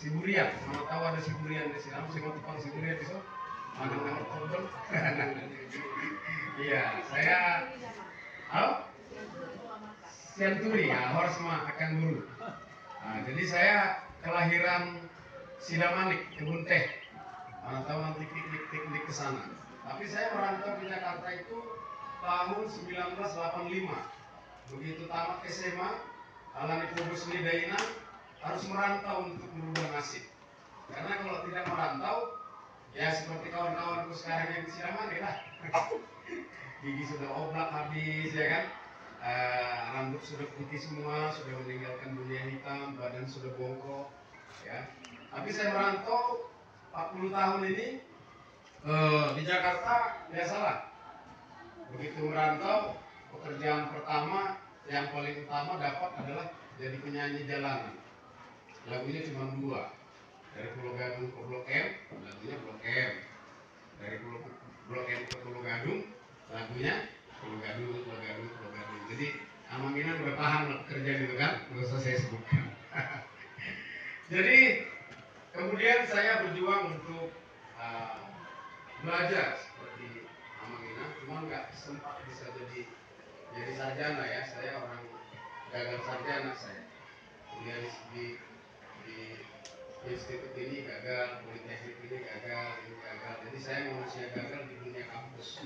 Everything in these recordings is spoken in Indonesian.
Siburian, mana tahu ada Siburian di sini. Saya mau tukang Siburian di sana. Mana nomor telepon? Iya, saya. Senturi ya, horse mah akan buru. Nah, jadi saya kelahiran Sidamanik, Kebun Teh. Mana tahu nanti piknik ke sana. Tapi saya merantau di Jakarta itu tahun 1985. Begitu tamat SMA, alami kubus Lidaina, harus merantau untuk merubah nasib. Karena kalau tidak merantau, ya seperti kawan-kawanku sekarang yang di Sidamanik lah. Gigi sudah oblak habis, ya kan? Rambut sudah putih semua, sudah meninggalkan dunia hitam, badan sudah bongkok, ya. Tapi saya merantau 40 tahun ini di Jakarta, biasalah. Begitu merantau, pekerjaan pertama yang paling utama dapat adalah jadi penyanyi jalanan. Lagunya cuma 2, dari Pulau Gadung ke Blok M, lagunya Blok M. Dari Blok M ke Pulau Gadung, lagunya Pulau Gadung. Jadi Amangina udah paham lah pekerjaan itu kan, nggak usah saya sebutkan. Jadi kemudian saya berjuang untuk belajar seperti Amangina, cuma nggak sempat bisa jadi sarjana ya. Saya orang gagal sarjana, saya kuliah di institut ini gagal, politeknik ini gagal. Jadi saya manusia gagal di dunia kampus.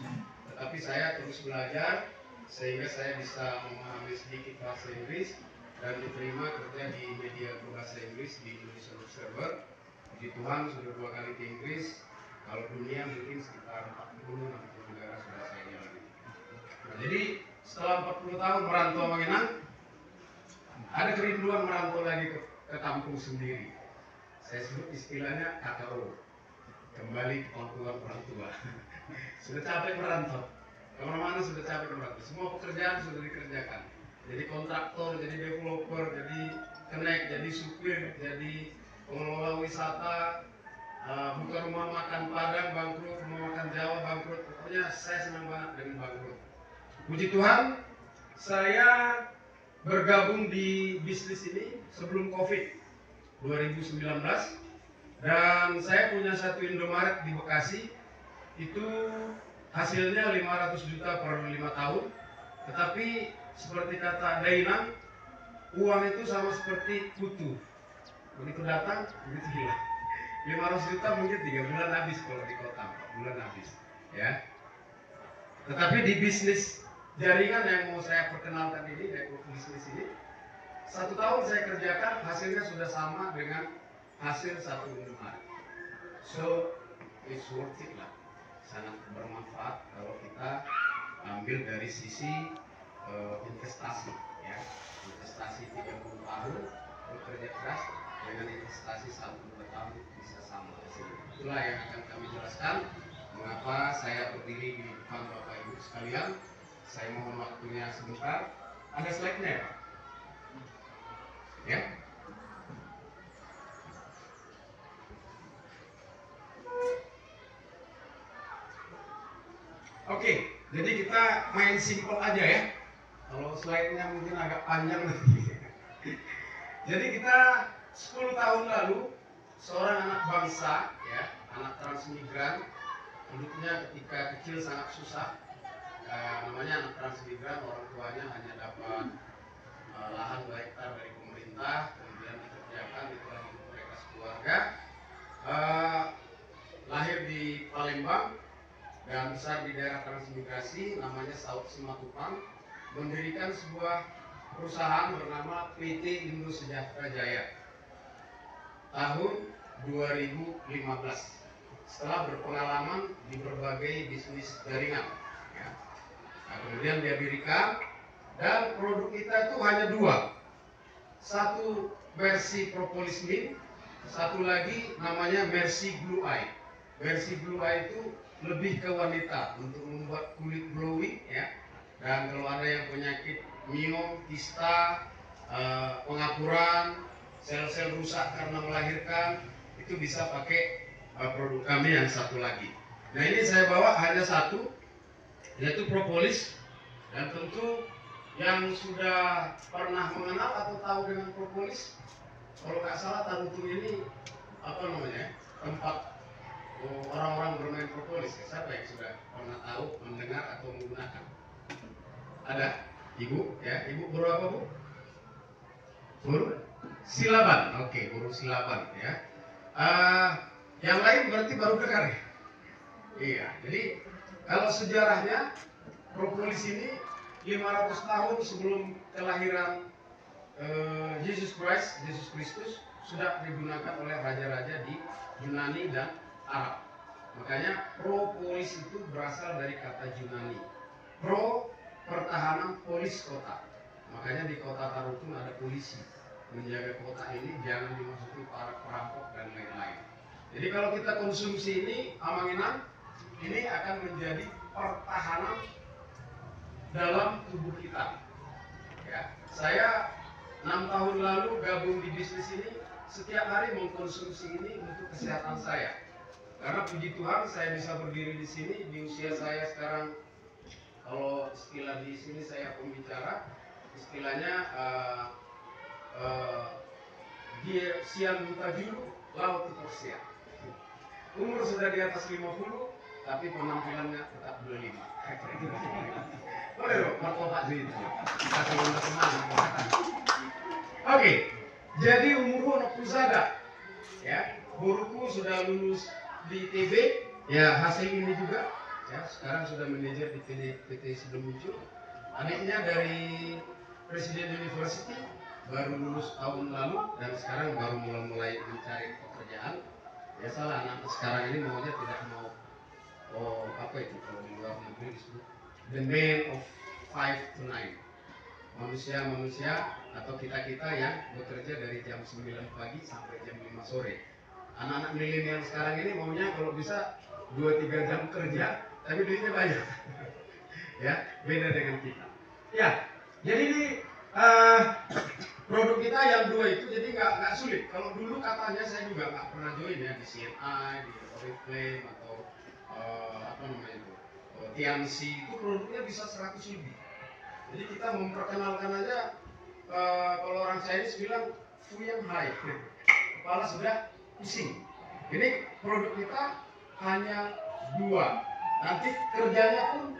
Tetapi saya terus belajar sehingga saya bisa memahami sedikit bahasa Inggris dan diterima kerja di media berbahasa Inggris di Indonesia Observer. Puji Tuhan sudah 2 kali ke Inggris. Kalau dunia mungkin sekitar 40-60 negara sudah saya jalani. Nah, jadi setelah 40 tahun merantau Manginang, ada kerinduan merantau lagi ke kampung sendiri. Saya sebut istilahnya KKO, kembali ke pangkuan orang tua. Sudah capek merantau, kemana-mana sudah capek merantau. Semua pekerjaan sudah dikerjakan. Jadi kontraktor, jadi developer, jadi kenek, jadi supir, jadi pengelola wisata, buka rumah makan Padang bangkrut, rumah makan Jawa bangkrut. Pokoknya saya senang banget dengan bangkrut. Puji Tuhan, saya bergabung di bisnis ini sebelum COVID 2019, dan saya punya satu Indomaret di Bekasi. Itu hasilnya 500 juta per 5 tahun. Tetapi seperti kata Dainang, uang itu sama seperti kutu, begitu datang begitu hilang. 500 juta mungkin 3 bulan habis, kalau di kota 4 bulan habis, ya. Tetapi di bisnis jaringan yang mau saya perkenalkan ini, network bisnis ini, 1 tahun saya kerjakan, hasilnya sudah sama dengan hasil 1 Indomaret. So it's worth it lah, sangat bermanfaat kalau kita ambil dari sisi investasi, ya. Investasi 30 tahun bekerja keras dengan investasi 1-2 tahun bisa sama hasilnya. Itulah yang akan kami jelaskan mengapa saya berdiri di depan Bapak Ibu sekalian. Saya mohon waktunya sebentar. Ada slide-nya ya, Pak? Ya. Oke, jadi kita main simple aja ya. Kalau slide-nya mungkin agak panjang nanti. Jadi kita 10 tahun lalu, seorang anak bangsa, ya, anak transmigran, hidupnya ketika kecil sangat susah. Namanya anak transmigran, orang tuanya hanya dapat lahan 2 hektar dari pemerintah, kemudian dikerjakan, itulah hidup mereka sekeluarga. Lahir di Palembang dan besar di daerah transmigrasi, namanya Saud Simatupang, mendirikan sebuah perusahaan bernama PT Indo Sejahtera Jaya tahun 2015, setelah berpengalaman di berbagai bisnis jaringan, ya. Nah, kemudian dia dirikan, dan produk kita itu hanya 2, satu versi Propolis Mint, satu lagi namanya versi Blue Eye. Versi Blue Eye itu lebih ke wanita, untuk membuat kulit glowing, ya. Dan kalau ada yang penyakit miom, kista, pengapuran, sel-sel rusak karena melahirkan, itu bisa pakai produk kami yang satu lagi. Nah, ini saya bawa hanya satu, yaitu Propolis. Dan tentu yang sudah pernah mengenal atau tahu dengan Propolis, kalau nggak salah Tarutung ini apa namanya tempat orang-orang bermain propolis ya. Siapa yang sudah pernah tahu, mendengar atau menggunakan? Ada? Ibu? Ya, ibu guru apa bu? Guru silaban. Oke, guru silaban ya. Yang lain berarti baru dengar ya? Iya, jadi kalau sejarahnya propolis ini 500 tahun sebelum kelahiran Yesus Kristus sudah digunakan oleh raja-raja di Yunani dan Arab. Makanya propolis itu berasal dari kata Yunani. Pro pertahanan, polis kota. Makanya di kota Tarutung ada polisi menjaga kota ini jangan dimasuki para perampok dan lain-lain. Jadi kalau kita konsumsi ini amanginan, ini akan menjadi pertahanan dalam tubuh kita. Ya, saya 6 tahun lalu gabung di bisnis ini, setiap hari mengkonsumsi ini untuk kesehatan saya. Karena puji Tuhan saya bisa berdiri di sini di usia saya sekarang. Kalau istilah di sini saya pembicara, istilahnya dia siang buta julu, laut persia. Umur sudah di atas 50, tapi penampilannya tetap 25. Boleh dong, markobat itu. Kasih teman-teman. Oke, jadi umurku anak pusada. Ya, guruku sudah lulus di ITB, ya hasil ini juga. Ya, sekarang sudah manajer di PT sebelum muncul. Adiknya dari Presiden University baru lulus tahun lalu dan sekarang baru mulai mencari pekerjaan. Ya salah, anak sekarang ini maunya tidak mau apa itu kalau di luar negeri disebut the man of 5 to 9. Manusia atau kita yang bekerja dari jam 9 pagi sampai jam 5 sore. Anak-anak milenial sekarang ini maunya kalau bisa 2-3 jam kerja tapi duitnya banyak. Ya, beda dengan kita. Ya, jadi ini produk kita yang dua itu jadi nggak sulit. Kalau dulu katanya saya juga nggak pernah join ya di CNI, di Oriflame atau apa namanya itu, Tianxi, itu produknya bisa 100 lebih. Jadi kita memperkenalkan aja, kalau orang Chinese bilang Fuyang Hai, kepala sudah pusing. Ini produk kita hanya dua. Nanti kerjanya pun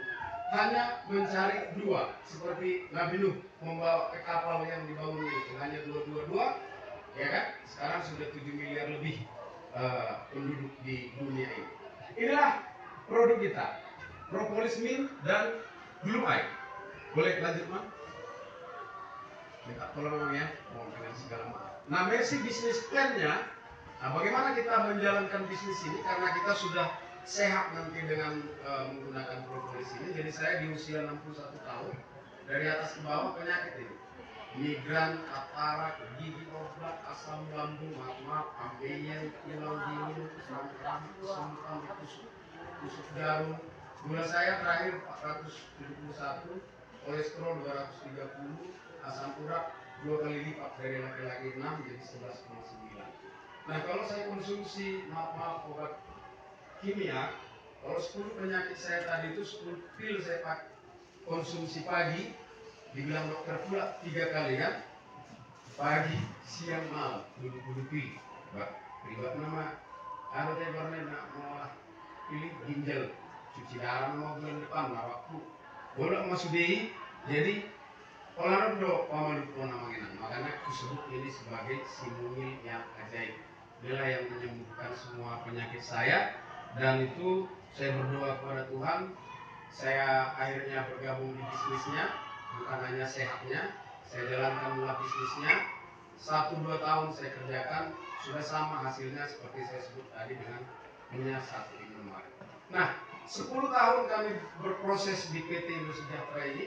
hanya mencari dua, seperti Nabi Nuh membawa ke kapal yang dibangun itu hanya dua, ya kan? Sekarang sudah 7 miliar lebih penduduk di dunia ini. Inilah produk kita, propolis mint dan blue eye. Boleh lanjut, Man? Minta tolong ya, mohon dengan segala maaf. Nah, Mercy bisnis plan-nya, nah, bagaimana kita menjalankan bisnis ini karena kita sudah sehat nanti dengan menggunakan propolis ini. Jadi saya di usia 61 tahun, dari atas ke bawah penyakit ini. Migran, katarak, gigi oblak, asam lambung, magma, ambeien, hilang dingin, ram, sumpan, tusuk jarum. Gula saya terakhir 471, kolesterol 230, asam urat 2 kali lipat dari laki-laki 6 jadi 11,9. Nah kalau saya konsumsi maaf obat kimia, kalau 10 penyakit saya tadi itu 10 pil saya pakai konsumsi pagi, dibilang dokter pula 3 kali kan, pagi, siang, malam, dulu pil. Ribet nama, ada saya pernah mau pilih ginjal, cuci darah mau bulan depan, waktu bolak masuk DI, jadi Olarodo pamaluku namanya, makanya aku sebut ini sebagai simungil yang ajaib. Inilah yang menyembuhkan semua penyakit saya. Dan itu saya berdoa kepada Tuhan, saya akhirnya bergabung di bisnisnya, bukan hanya sehatnya, saya jalankanlah bisnisnya. 1-2 tahun saya kerjakan, sudah sama hasilnya seperti saya sebut tadi dengan minyak 1 Indomaret. Nah, 10 tahun kami berproses di PT Indo Sejahtera ini,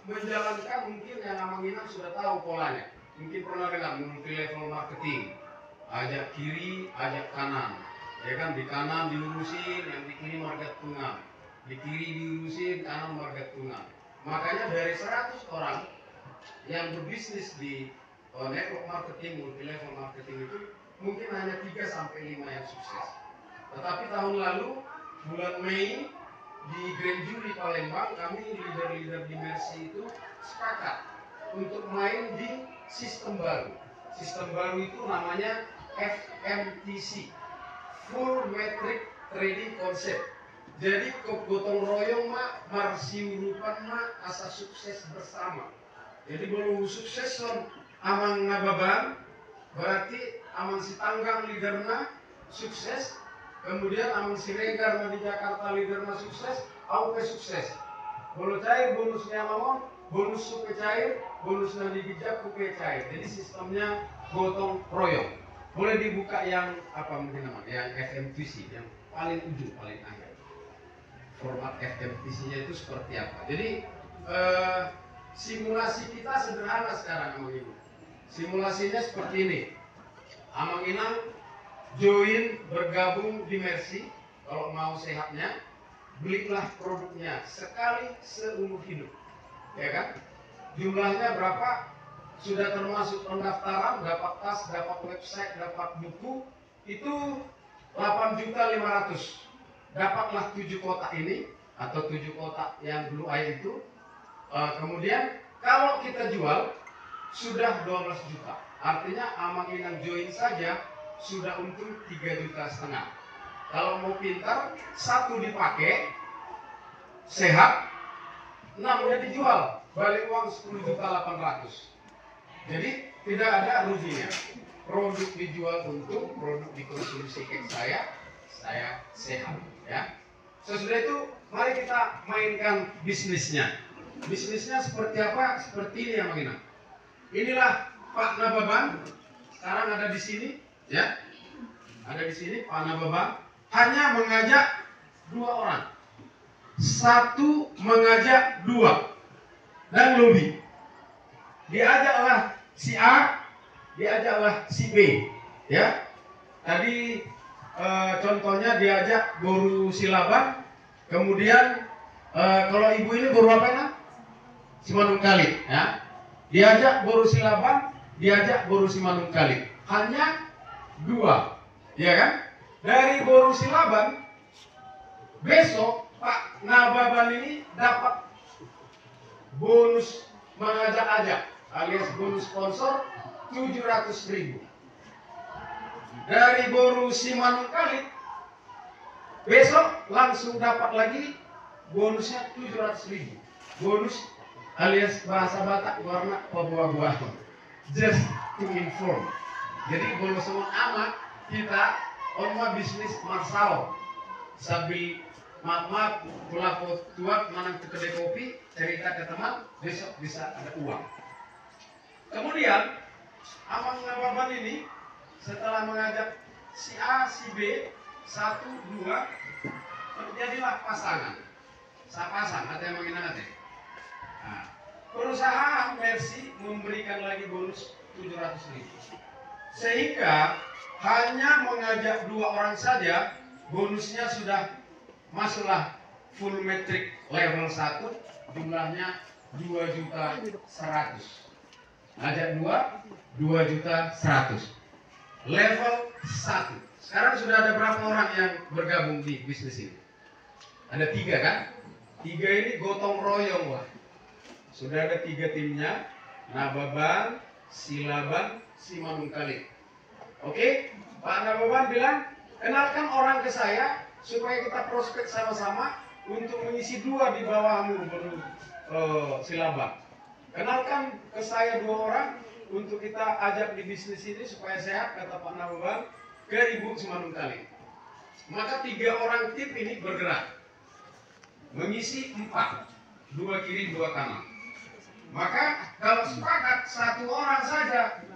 menjalankan mungkin yang Amanginan sudah tahu polanya. Mungkin pernah dengar multi level marketing, ajak kiri, ajak kanan. Ya kan, di kanan dilurusin, yang di kiri market tunggal, di kiri dilurusin, kanan market tunggal. Makanya dari 100 orang yang berbisnis di network marketing, multi level marketing itu mungkin hanya 3-5 yang sukses. Tetapi tahun lalu bulan Mei di Grand Jury Palembang, kami leader-leader di Mercy itu sepakat untuk main di sistem baru. sistem baru itu namanya FMTC, Full Metric Trading Concept. Jadi gotong royong mak marsiurupan mak asa sukses bersama. Jadi belum sukses son amang nababan, berarti amang si tanggang leaderna sukses, kemudian amang si Regar di Jakarta leaderna sukses, au sukses. Bolu cair bonusnya mamon, bonus suke cair, bonusnya dibijak kuke cair. Jadi sistemnya gotong royong. Boleh dibuka yang apa mungkin namanya, yang FMTC, yang paling ujung, paling akhir. Format FMTC-nya itu seperti apa? Jadi simulasi kita sederhana sekarang, Amang Ibu. Simulasinya seperti ini. Amang Inang join bergabung di Mercy. Kalau mau sehatnya, belilah produknya sekali seumur hidup, ya kan? Jumlahnya berapa? Sudah termasuk pendaftaran, dapat tas, dapat website, dapat buku. Itu 8.500.000. Dapatlah 7 kotak ini atau 7 kotak yang Blue Eye itu. Kemudian kalau kita jual sudah 12 juta. Artinya Amang Inang join saja sudah untung 3,5 juta. Kalau mau pintar, 1 dipakai sehat, 6-nya dijual, balik uang 10.800.000. Jadi tidak ada ruginya. Produk dijual untung, produk dikonsumsi kayak saya sehat, ya. Sesudah itu mari kita mainkan bisnisnya. Bisnisnya seperti apa? Seperti ini ya, Mang Inang. Inilah Pak Nababan. Sekarang ada di sini, ya. Ada di sini Pak Nababan. Hanya mengajak 2 orang. 1 mengajak 2 dan lebih. Diajaklah si A, diajaklah si B, ya. Tadi contohnya diajak Boru Silaban, kemudian kalau ibu ini Boru apa ya? Simanungkalit, ya. Diajak Boru Silaban, diajak Boru Simanungkalit. Hanya 2, ya kan? Dari Boru Silaban, besok Pak Nababan ini dapat bonus mengajak-ajak alias bonus sponsor 700.000. Dari Boru Simanungkalit besok langsung dapat lagi bonusnya 700.000. Bonus alias bahasa Batak warna buah-buah. Just to inform. Jadi bonus semua amat kita onma bisnis marsal sambil mak pelaku tuak manang ke kedai kopi cerita ke teman besok bisa ada uang. Kemudian Amang Nababan ini setelah mengajak si A, si B, 1, 2, terjadilah pasangan. Sapasang, ada yang mengenal ada. Nah, perusahaan Mercy memberikan lagi bonus 700.000. Sehingga hanya mengajak 2 orang saja, bonusnya sudah masuklah full metric level 1, jumlahnya 2.100.000. Ngajak 2.100.000. Level 1. Sekarang sudah ada berapa orang yang bergabung di bisnis ini? Ada 3 kan? 3 ini gotong royong lah. Sudah ada 3 timnya, Nababan, Silaban, Simanungkalit. Oke, Pak Nababan bilang, kenalkan orang ke saya supaya kita prospek sama-sama untuk mengisi 2 di bawahmu baru Silaban. Kenalkan ke saya 2 orang untuk kita ajak di bisnis ini supaya sehat, kata Pak Nababan, ke Ibu Simanungkalit. Maka 3 orang tim ini bergerak mengisi 4, 2 kiri 2 kanan. Maka kalau sepakat 1 orang saja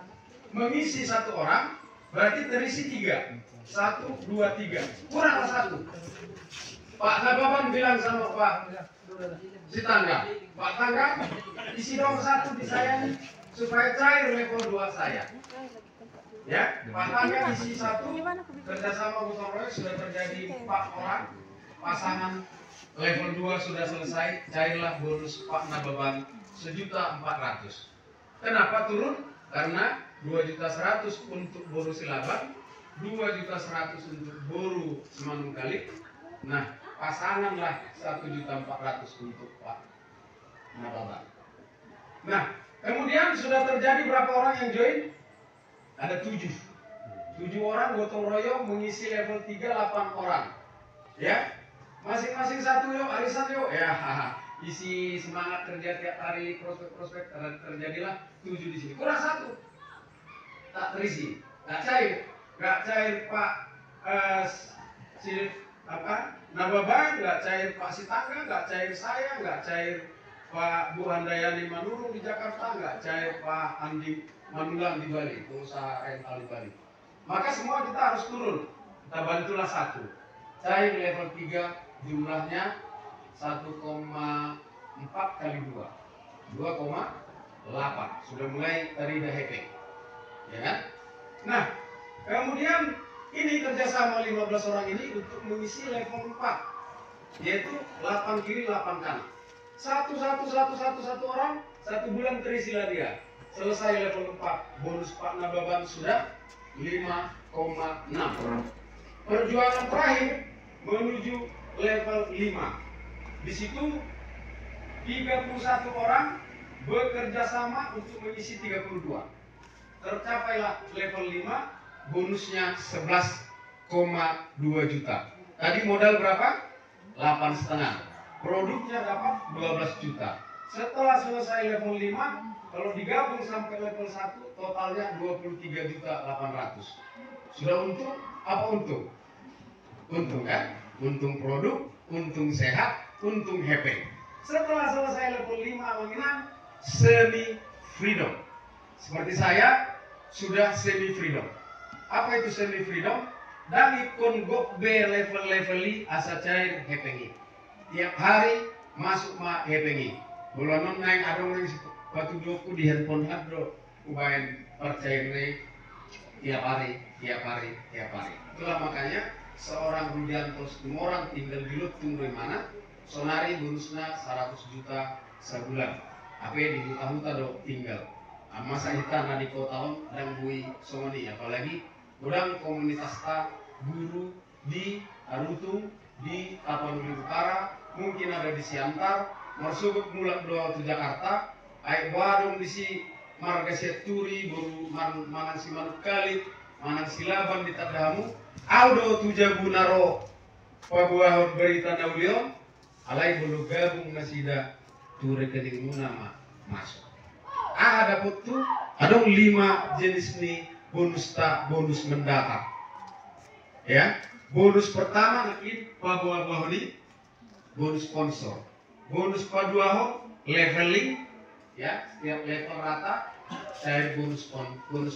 mengisi 1 orang, berarti terisi 3. 1, 2, 3. Kuranglah 1. Pak Nababan bilang sama Pak si Tangga, Pak Tangga, isi dong 1 di saya nih, supaya cair level 2 saya. Ya, Pak Tangga isi 1, kerjasama gotong royong sudah terjadi 4 orang, pasangan level 2 sudah selesai, cairlah bonus Pak Nababan 1.400.000. Kenapa turun? Karena 2.100.000 untuk Boru Silaban, 2.100.000 untuk Boru Simanungkalit. Nah, pasanganlah 1.400.000 untuk Pak Nababan. Nah, kemudian sudah terjadi berapa orang yang join? Ada 7 orang gotong royong mengisi level 3 8 orang. Ya, masing-masing satu yuk, arisan yuk. Ya, isi semangat kerja tiap hari, prospek terjadilah 7 di sini. Kurang 1, tak terisi, nggak cair Pak Nababan, nggak cair Pak Sitangga, nggak cair saya, nggak cair Pak Bu Handayani Manurung di Jakarta, nggak cair Pak Andi Manulang di Bali, pengusaha rental di Bali. Maka semua kita harus turun. Kita bantulah 1. Cair level 3 jumlahnya 1,4 kali 2, 2,8. Sudah mulai tadi udah happy, ya kan? Nah, kemudian ini kerjasama 15 orang ini untuk mengisi level 4, yaitu 8 kiri 8 kanan. Satu orang, 1 bulan terisilah dia. Selesai level 4, bonus Pak Nababan sudah 5,6. Perjuangan terakhir menuju level 5. Di situ 31 orang bekerja sama untuk mengisi 32. Tercapailah level 5, bonusnya 11,2 juta. Tadi modal berapa? 8,5. Produknya dapat 12 juta. Setelah selesai level 5, kalau digabung sampai level 1, totalnya 23.800.000. Sudah untung? Apa untung? Untung kan? Untung produk, untung sehat, untung happy. Setelah selesai level 5 menginang, semi freedom. Seperti saya sudah semi freedom. Apa itu semi freedom? Dan ikon gok be level asa cair happy. Tiap hari masuk ma happy. Bulanan naik adong nang batu doku di handphone hadro ubain percaya nih tiap hari. Itulah makanya seorang Rudianto orang tinggal di Lutung dari mana? Sonari bonusnya 100 juta sebulan. Apa di huta-huta do tinggal. Masa kita nadi kota dan bui somoni, apalagi udang komunitas guru di Arutung, di Tapanuli Utara, mungkin ada di Siantar, marsubuk mulak doa ke Jakarta, aik badung di si Marga Seturi, baru mangan si Manukalit, mangan si Laban di Tadamu, audo tuja bunaro pabuah berita naulion, alai bulu gabung nasida tu rekening nama masuk. Dapat tuh ada 5 jenis nih bonus mendatar. Ya, bonus pertama mungkin pabuah ini bonus sponsor. Bonus kedua leveling, ya setiap level rata saya bonus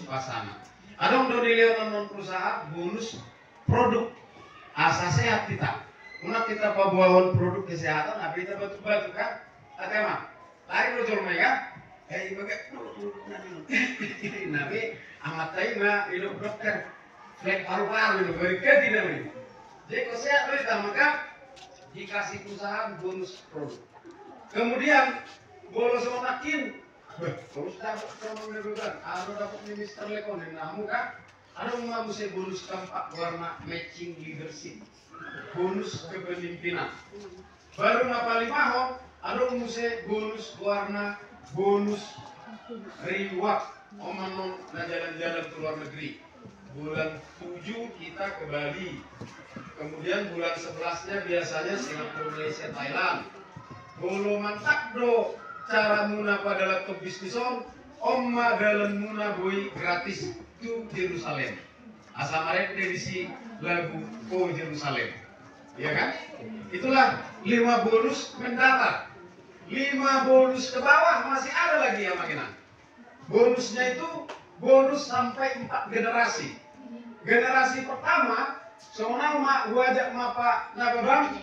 pasangan. Ada udah dilihat non perusahaan bonus produk asa sehat kita. Una kita pabuahon produk kesehatan, tapi kita batu-batu kan? Atema, lari lo jual mereka. Bagai nabi amat tay na hidup dokter flek paru-paru itu mereka tidak nih. Jadi kalau sehat mereka maka dikasih perusahaan bonus produk. Kemudian bonus makin, terus dapat promo lebaran, ada dapat minister lekon dan namu kan, ada mau saya bonus keempat warna matching leadership, bonus kepemimpinan. Baru napa 5 ada mau saya bonus warna bonus reward omanon na jalan-jalan ke luar negeri. Bulan 7 kita ke Bali. Kemudian bulan 11-nya biasanya Singapura, Malaysia, Thailand. Bolo mantap do cara muna pada laptop bisnison omma dalam muna boy gratis to Jerusalem. Asal mereka edisi lagu Oh Jerusalem. Ya kan? Itulah 5 bonus mendatar. 5 bonus ke bawah masih ada lagi yang makinan. Bonusnya itu bonus sampai 4 generasi. Generasi pertama, seorang mak gua ajak Pak Nababang,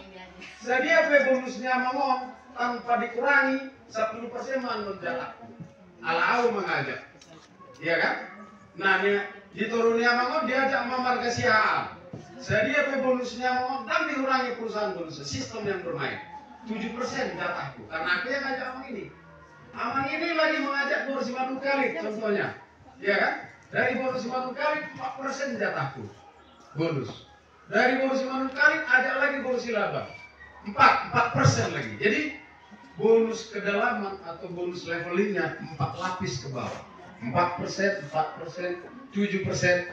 sedia bonusnya mamon tanpa dikurangi 10% manun jarak. Ala mengajak, iya kan? Nah, diturunnya mamon diajak Marga Sihaan. Sedia bonusnya mamon dan dikurangi perusahaan bonus. Sistem yang bermain. 7% jatahku, karena aku yang ngajak Amang ini lagi mengajak bonus Manukalit contohnya, ya kan? Dari bonus Manukalit 4% jatahku, bonus. Dari bonus Manukalit ajak lagi bonus Laba, 4% lagi. Jadi bonus kedalaman atau bonus levelingnya 4 lapis ke bawah, 4%, 7%, 10%.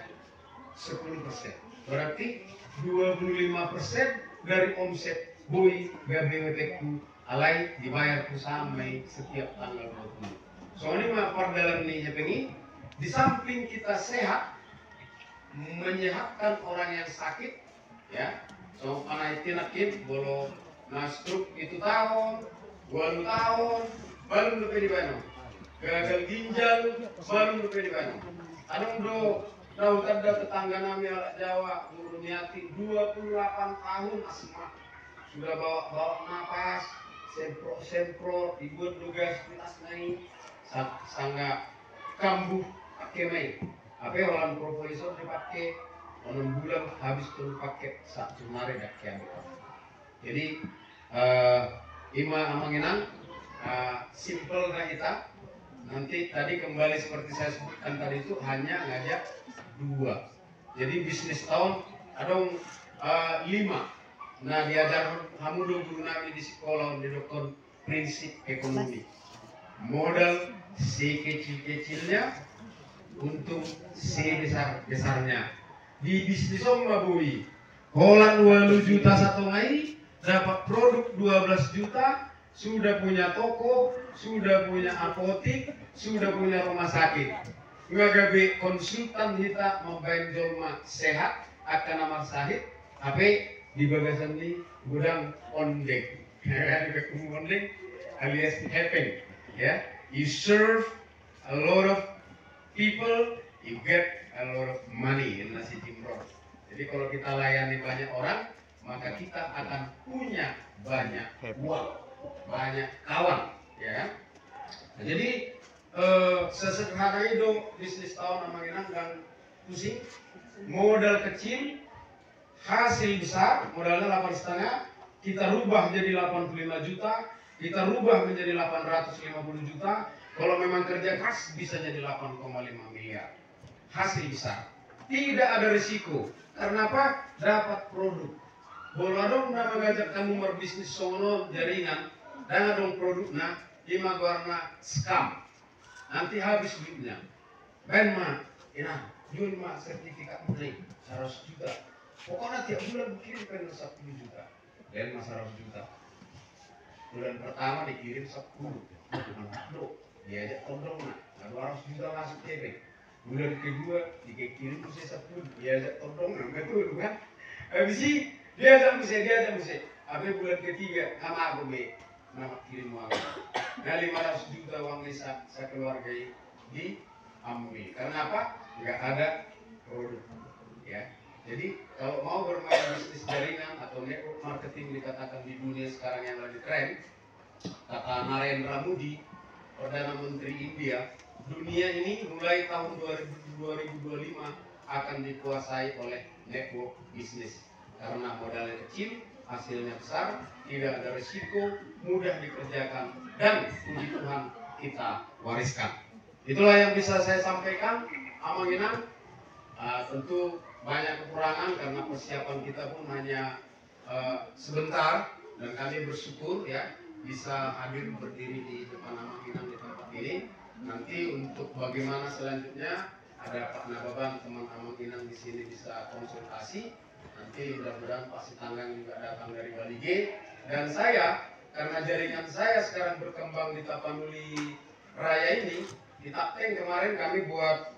Berarti 25% dari omset BOI BBWTku alai dibayar ku sampai setiap tanggal 20. So ini mah perdalam nih pengi. Di samping kita sehat, menyehatkan orang yang sakit, ya. So anak tinakin bolo nastruk itu tahun, 2 tahun, belum lebih di bano. Gagal ginjal, belum lebih di bano. Anong do, tahu tanda tetangga nami anak Jawa, Nuruniati 28 tahun asma. Sudah bawa napas, sempro, dibuat tugas pitas naik, sangga kambuh pakai main. Apa orang profesor dipakai 6 bulan habis tuh pakai satu mare dah kian. Jadi ima amanginan simple dah kita. Nanti tadi kembali seperti saya sebutkan tadi itu hanya ngajak 2. Jadi bisnis tahun ada 5. Nah diajar hamudo guru nami di sekolah di dokter prinsip ekonomi. Modal si kecil-kecilnya untuk si besarnya. Di bisnis BOI, Holland 20 juta satu mai, dapat produk 12 juta, sudah punya toko, sudah punya apotik, sudah punya rumah sakit. Ngagabe konsultan kita membayar jolma sehat akan amal sahid, tapi di bagasan ini gudang ondeng, ondeng alias happen, ya. You serve a lot of people, you get a lot of money in nasi jimron. Jadi kalau kita layani banyak orang, maka kita akan punya banyak uang, banyak kawan, ya kan? Nah, jadi sesederhana itu bisnis tahun namanya dan pusing, modal kecil, hasil besar, modalnya 8,5, kita rubah jadi 85 juta, kita rubah menjadi 850 juta. Kalau memang kerja keras bisa jadi 8,5 miliar. Hasil besar. Tidak ada risiko. Karena apa? Dapat produk. Bola dong nama ngajak kamu berbisnis sono jaringan, dan dong produknya 5 warna scam. Nanti habis duitnya. Ben mah, jual mah sertifikat mulai 100 juta. Pokoknya tiap bulan kirimkan 10 juta. Ben mah 100 juta. Bulan pertama dikirim 10. Diajak todong nah 200 juta masuk cewek. Bulan kedua dikirim usia 10, diajak todong nah betul kan. Habis ini diajak musik. Habis bulan ketiga sama aku be nama kirim uang. Nah 500 juta uang desa sekeluarga diambil. Karena apa? Enggak ada produk. Ya. Jadi kalau mau bermain bisnis jaringan atau network marketing dikatakan di dunia sekarang yang lagi tren, kata Narendra Modi, Perdana Menteri India, dunia ini mulai tahun 2025 akan dikuasai oleh network bisnis karena modalnya kecil, hasilnya besar, tidak ada risiko, mudah dikerjakan, dan puji Tuhan kita wariskan. Itulah yang bisa saya sampaikan. Amanginan tentu banyak kekurangan karena persiapan kita pun hanya sebentar, dan kami bersyukur ya bisa hadir berdiri di depan Amanginan di tempat ini. Nanti untuk bagaimana selanjutnya ada Pak Nababan, teman Amanginan di sini bisa konsultasi. Nanti mudah-mudahan Pak Sitanggang juga datang dari Bali G. Dan saya karena jaringan saya sekarang berkembang di Tapanuli Raya ini, di Tapteng kemarin kami buat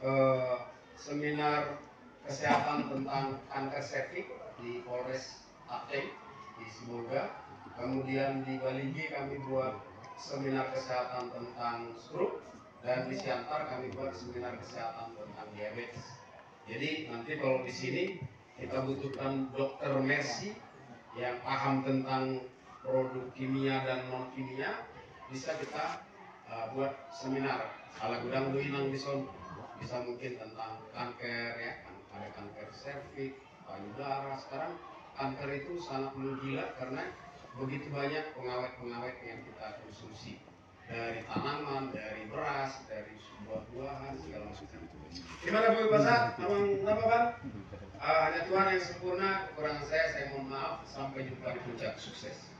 seminar kesehatan tentang kanker serviks di Polres Tapteng di Sibolga. Kemudian di Bali G kami buat seminar kesehatan tentang stroke, dan di Siantar kami buat seminar kesehatan tentang diabetes. Jadi nanti kalau di sini kita butuhkan dokter Mercy yang paham tentang produk kimia dan non kimia, bisa kita buat seminar. Ala gudang duinang bison bisa mungkin tentang kanker ya, ada kanker serviks, payudara. Sekarang kanker itu sangat menggila karena begitu banyak pengawet-pengawet yang kita konsumsi dari tanaman, dari beras, dari buah-buahan segala macam. Gimana Bu Pasat? Abang apa Bang? Hanya Tuhan yang sempurna. Kekurangan saya mohon maaf. Sampai jumpa di puncak sukses.